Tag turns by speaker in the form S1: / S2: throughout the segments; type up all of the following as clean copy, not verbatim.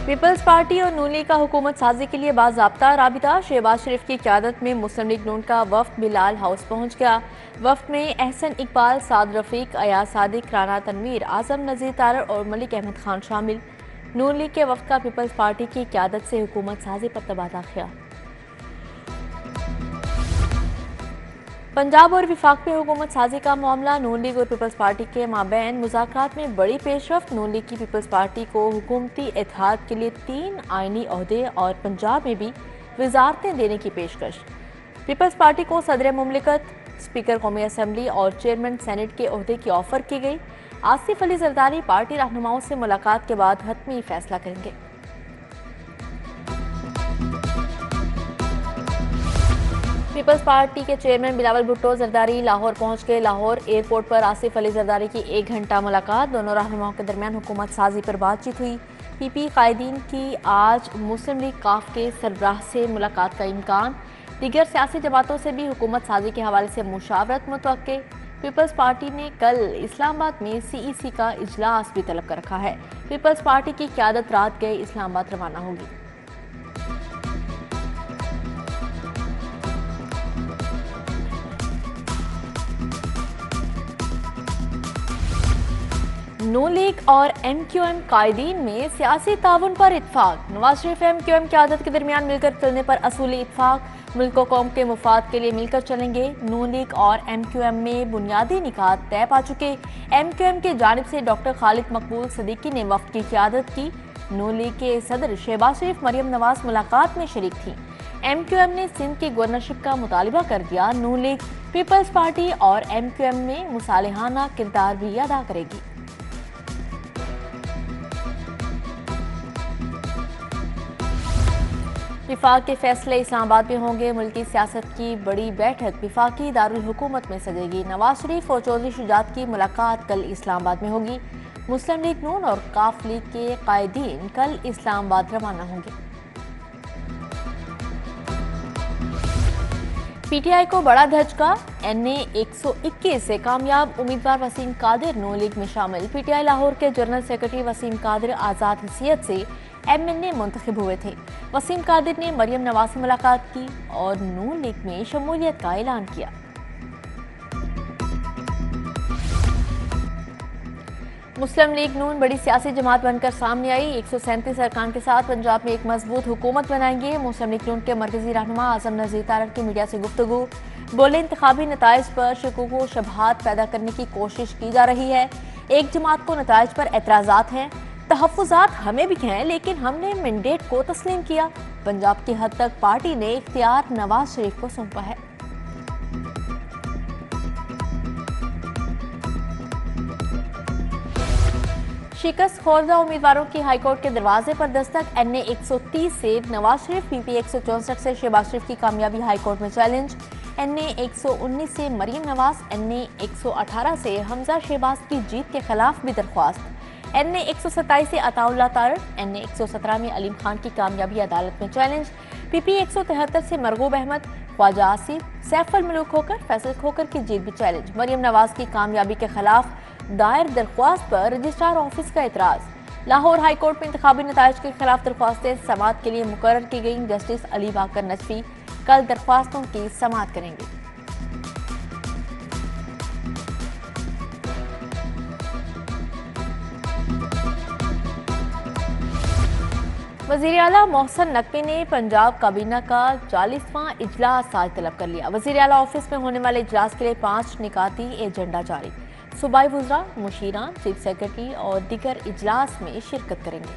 S1: Peoples party और नून league का हुकूमत साजी के लिए बाज़ाब्ता राबिता। शहबाज शरीफ की क़यादत में मुस्लिम लीग नून का वफ्द बिलाल हाउस पहुंच गया। वफ्द में अहसन इकबाल, साद रफीक, अयाज सादिक, राना तनवीर, आजम नज़ीर तारड़ और मलिक अहमद खान शामिल। नून लीग के वफ्द का पीपल्स पार्टी की क़यादत से हुकूमत साजी पर तबादला ख्याल। पंजाब और विफाक में हुकूमत साजी का मामला। नून लीग और पीपल्स पार्टी के माबैन मुज़ाकरात में बड़ी पेशरफ्त। नून लीग की पीपल्स पार्टी को हुकूमती इत्तेहाद के लिए 3 आइनी ओहदे और पंजाब में भी वजारतें देने की पेशकश। पीपल्स पार्टी को सदर मुमलिकत, स्पीकर कौमी असम्बली और चेयरमैन सेनेट के ओहदे की ऑफर की गई। आसिफ अली जरदारी पार्टी रहनुमाओं से मुलाकात के बाद हतमी फैसला करेंगे। पीपल्स पार्टी के चेयरमैन बिलावल भुट्टो जरदारी लाहौर पहुंच गए। लाहौर एयरपोर्ट पर आसिफ अली जरदारी की 1 घंटा मुलाकात। दोनों रहनुमाओं के दरमियान हुकूमत साजी पर बातचीत हुई। पीपी कायदीन की आज मुस्लिम लीग काफ के सरबराह से मुलाकात का इम्कान। दीगर सियासी जमातों से भी हुकूमत साजी के हवाले से मुशावरत मुतवक्के। पीपल्स पार्टी ने कल इस्लामाबाद में CEC का इजलास भी तलब कर रखा है। पीपल्स पार्टी की क़यादत रात गए इस्लामाबाद रवाना होगी। नून लीग और MQM कायदीन में सियासी ताउन पर इत्फाक। नवाज शरीफ MQM क़यादत के दरमियान मिलकर चलने पर असूली इत्फाक। मुल्क व कौम के मुफाद के लिए मिलकर चलेंगे। नून लीग और MQM में बुनियादी निकात तय पा चुके। MQM की जानिब से डॉक्टर खालिद मकबूल सिद्दीकी ने वफ्द की क़यादत की। नून लीग के सदर शहबाज शरीफ, मरियम नवाज मुलाकात में शरीक थी। MQM ने सिंध की गवर्नरशिप का मुतालिबा कर दिया। नून लीग पीपल्स पार्टी और MQM में मुसालिहाना किरदार भी अदा करेगी। विफाक के फैसले इस्लामाबाद में होंगे। मुल्की सियासत की बड़ी बैठक विफाकी दारुल हुकूमत में सजेगी। नवाज शरीफ और चौधरी शुजात की मुलाकात कल इस्लामाबाद में होगी। मुस्लिम लीग नून और काफ लीग के कायदीन कल इस्लामाबाद रवाना होंगे। PTI को बड़ा धचका। NA 121 से कामयाब उम्मीदवार वसीम कादिर नून लीग में शामिल। PTI लाहौर के जनरल सेक्रेटरी वसीम कादिर आज़ाद हैसियत से MNA मुंतखब हुए थे। वसीम कादिर ने मरियम नवाज से मुलाकात की और नून लीग में शमूलियत का ऐलान किया। मुस्लिम लीग नून बड़ी सियासी जमात बनकर सामने आई। 137 अरकान के साथ पंजाब में एक मजबूत हुकूमत बनाएंगे। मुस्लिम लीग नून के मरकजी रहनुमा आजम नज़ीर तारड़ की मीडिया से गुफ्तगू। बोले, इंतखाबी नताइज पर शकूक व शुबहात पैदा करने की कोशिश की जा रही है। एक जमात को नताइज पर एतराज़ात हैं, तहफ़्फ़ुज़ात हमें भी हैं, लेकिन हमने मैंडेट को तस्लीम किया। पंजाब की हद तक पार्टी ने इख्तियार नवाज शरीफ को सौंपा है। शिकस्त खोरदा उम्मीदवारों की हाईकोर्ट के दरवाजे पर दस्तक। NA 130 से नवाज शरीफ, PP 164 से शहबाज शरीफ की कामयाबी हाईकोर्ट में चैलेंज। NA 119 से मरियम नवाज, NA 118 से हमजा शहबाज की जीत के खिलाफ भी दरख्वास्त। NA 127 से अताउल्लाह तारड़, NA 117 में अलीम खान की कामयाबी अदालत में चैलेंज। PP 173 से मरगूब अहमद, ख्वाजा आसिफ, सैफुल मलूक खोकर, फैसल खोकर की जीत भी चैलेंज। मरियम नवाज की कामयाबी के खिलाफ दायर दरख्वास्त पर रजिस्ट्रार ऑफिस का एतराज। लाहौर हाई कोर्ट में इंतखाबी नताइज के खिलाफ दरख्वास्तें समाअत के लिए मुकर्रर की गई। जस्टिस अली बाकर नजफी कल दरख्वास्तों की समाअत करेंगे। वज़ीर आला मोहसिन नकवी ने पंजाब काबीना का 40वां इजलास आज तलब कर लिया। वज़ीर आला ऑफिस में होने वाले इजलास के लिए 5 निकाती एजेंडा जारी। सूबाई वुज़रा, मुशीरान, चीफ सेक्रेटरी और दीगर इजलास में शिरकत करेंगे।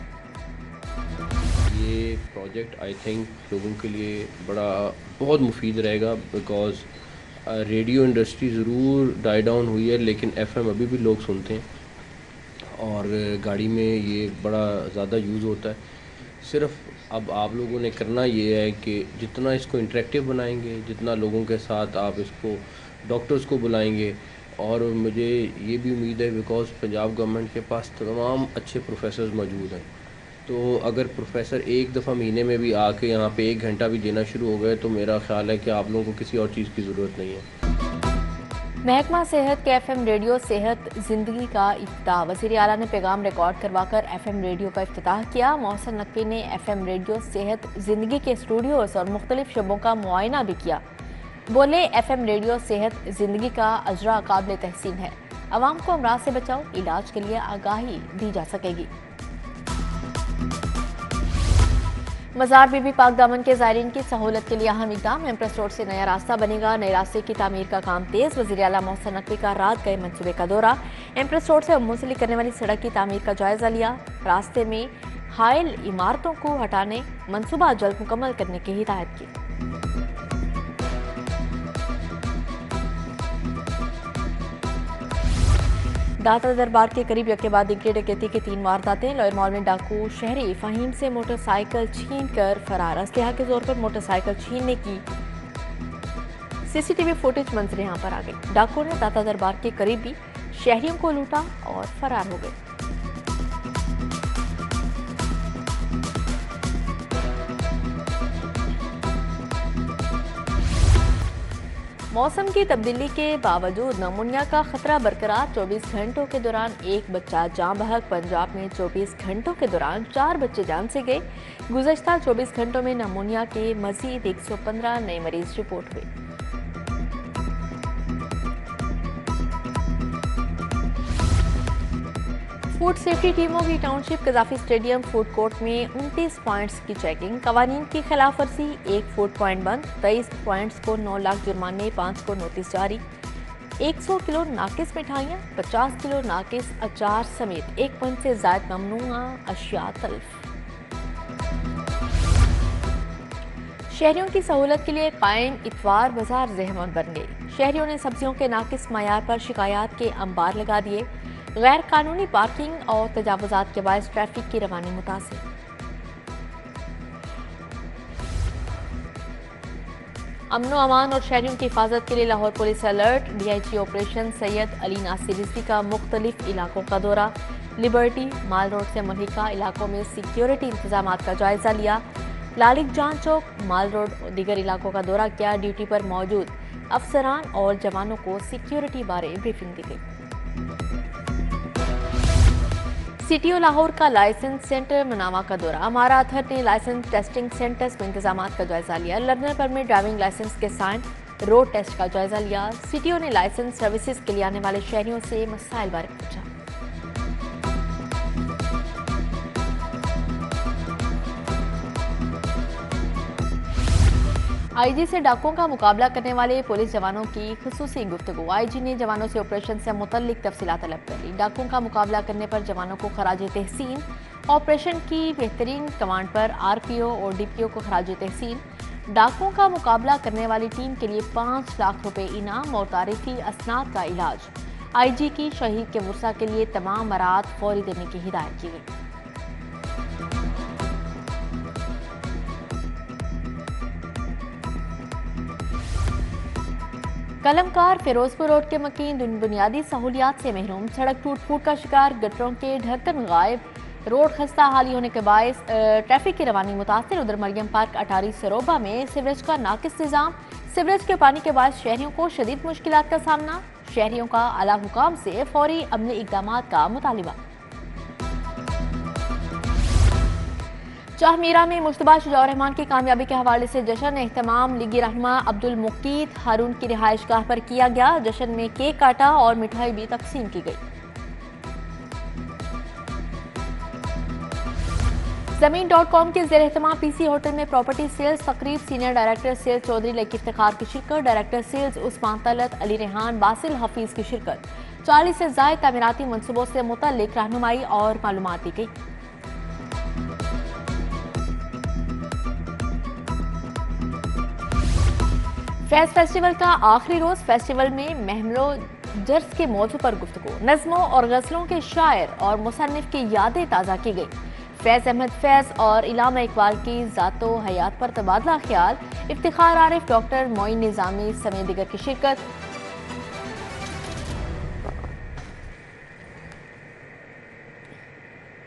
S2: ये प्रोजेक्ट आई थिंक लोगों के लिए बहुत मुफीद रहेगा, बिकॉज़ रेडियो इंडस्ट्री ज़रूर डाई डाउन हुई है, लेकिन FM अभी भी लोग सुनते हैं और गाड़ी में ये बड़ा ज़्यादा यूज़ होता है। सिर्फ अब आप लोगों ने करना ये है कि जितना इसको इंटरेक्टिव बनाएंगे, जितना लोगों के साथ आप इसको डॉक्टर्स को बुलाएंगे, और मुझे ये भी उम्मीद है बिकॉज़ पंजाब गवर्नमेंट के पास तमाम अच्छे प्रोफेसर्स मौजूद हैं, तो अगर प्रोफेसर एक दफ़ा महीने में भी आके यहाँ पे 1 घंटा भी देना शुरू हो गए तो मेरा ख्याल है कि आप लोगों को किसी और चीज़ की ज़रूरत नहीं है।
S1: महकमा सेहत के FM रेडियो सेहत जिंदगी का इफ्तिताह। वज़ीर आला ने पैगाम रिकॉर्ड करवाकर FM रेडियो का इफ्तिताह किया। मोहसिन नकवी ने FM रेडियो सेहत जिंदगी के स्टूडियोज और मुख्तलिफ शोबों का मुआयना भी किया। बोले, FM रेडियो सेहत जिंदगी का अजरा काबिल तहसीन है। अवाम को अमराज से बचाओ, इलाज के लिए आगाही दी जा सकेगी। मज़ार बीबी पाक दामन के ज़ायरीन की सहूलत के लिए अहम इक़दाम। एम्प्रेस रोड से नया रास्ता बनेगा। नए रास्ते की तामीर का काम तेज़। वज़ीर आला मोहसिन नकवी का रात गए मंसूबे का दौरा। एम्प्रेस रोड से मुंसलिक करने वाली सड़क की तामीर का जायजा लिया। रास्ते में हायल इमारतों को हटाने मंसूबा जल्द मुकम्मल करने की हिदायत की। दाता दरबार के करीब यके बाद दिगरे डकैती की 3 वारदातें। लॉयर मॉल में डाकू शहरी फहीम से मोटरसाइकिल छीन कर फरार। असलहा के जोर पर मोटरसाइकिल छीनने की CCTV फुटेज मंजर यहाँ पर आ गई। डाकू ने दाता दरबार के करीब भी शहरियों को लूटा और फरार हो गए। मौसम की तब्दीली के बावजूद नमूनिया का खतरा बरकरार। 24 घंटों के दौरान एक बच्चा जाँ बहक। पंजाब में 24 घंटों के दौरान 4 बच्चे जान से गए। गुज़श्ता 24 घंटों में नमूनिया के मजीद 115 नए मरीज रिपोर्ट हुए। फूड सेफ्टी टीमों की township Gaddafi stadium food court में 29 पॉइंट्स की चेकिंग। कवानीन की खिलाफ वर्जी, 1 फूड पॉइंट बंद। 23 पॉइंट्स को 9 लाख जुर्माने, 5 को नोटिस जारी। 100 किलो नाकिस मिठाइयाँ, 50 किलो नाकिस अचार समेत 1 पन से ज्यादा ममनुआ अशिया तल्फ। शहरियों की सहूलत के लिए कायम इतवार बाजार ज़हमत बन गई। शहरियों ने सब्जियों के नाकिस मयार पर शिकायत के अंबार लगा दिए। गैर कानूनी पार्किंग और तजावुजात के बायस ट्रैफिक की रवानी मुतासिर। अमनो अमान और शहरियों की हिफाजत के लिए Lahore police alert. DIG operation Syed Ali Nasir Rizvi का मुख्तलिफ इलाकों का दौरा। लिबर्टी माल रोड से मुल्हिका इलाकों में सिक्योरिटी इंतजाम का जायजा लिया। लालिक जान चौक, माल रोड और दीगर इलाकों का दौरा किया। ड्यूटी पर मौजूद अफसरान और जवानों को सिक्योरिटी बारे ब्रीफिंग दी गई। CTO लाहौर का लाइसेंस सेंटर मनावा का दौरा। अमारा अथर ने लाइसेंस टेस्टिंग सेंटर्स में इंतजाम का जायजा लिया। लर्नर परमिट, ड्राइविंग लाइसेंस के साइन, रोड टेस्ट का जायजा लिया। CTO ने लाइसेंस सर्विसेज के लिए आने वाले शहरियों से मसाइल बारे पूछा। IG से डाकुओं का मुकाबला करने वाले पुलिस जवानों की खुसूसी गुफ्तगू। IG ने जवानों से ऑपरेशन से मुतल्लिक तफसीलात तलब कर ली। डाकुओं का मुकाबला करने पर जवानों को खराज तहसीन। ऑपरेशन की बेहतरीन कमांड पर RPO और DPO को खराज तहसीन। डाकुओं का मुकाबला करने वाली टीम के लिए 5 लाख रुपए इनाम और तारीखी असनाद का इलाज। IG की शहीद के वर्सा के लिए तमाम मराद फौरी देने की हिदायत की गई। कलमकार फिरोजपुर रोड के मकीन बुनियादी सहूलियात से महरूम। सड़क टूट फूट का शिकार, गटरों के ढक्कन गायब। रोड खस्ता हाली होने के बायस ट्रैफिक की रवानी मुतासिर। उधर मरियम पार्क अटारी सरोबा में सीवरेज का नाकिस निजाम। सीवरेज के पानी के बाद शहरियों को शदीद मुश्किलात का सामना। शहरियों का आला हुकाम से फौरी अमली इकदामात का मुतालिबा। शाहमीरा में मुश्तबा शुजाउर रहमान की कामयाबी के हवाले से जश्न एहतमाम लीगी रहनुमा अब्दुल मुकीत हारून की रिहाइशगाह पर किया गया। जश्न में केक काटा और मिठाई भी तकसीम की गई। ज़मीन.com के ज़ेर एहतमाम PC होटल में प्रॉपर्टी सेल्स तकरीब। Senior director sales Chaudhry Lucky Iftikhar की शिरकत। डायरेक्टर सेल्स उस्मान तलत, अली रेहान, बासिल हफीज की शिरकत। 40 से ज़ायद तामीराती मनसूबों से मुतल्लिक रहनुमाई और मालूमात दी गई। फैज फेस्टिवल का आखिरी रोज। फेस्टिवल में महमलो जर्स के मौजू पर गुफ्तगू। नज़्मों और गज़लों के शायर और मुसन्निफ की यादें ताज़ा की गई। फैज अहमद फैज और इलामा इकबाल की ज़ातो हयात पर तबादला ख्याल। इफ्तिखार आरिफ, डॉक्टर मोइन निज़ामी समेत दीगर की शिरकत।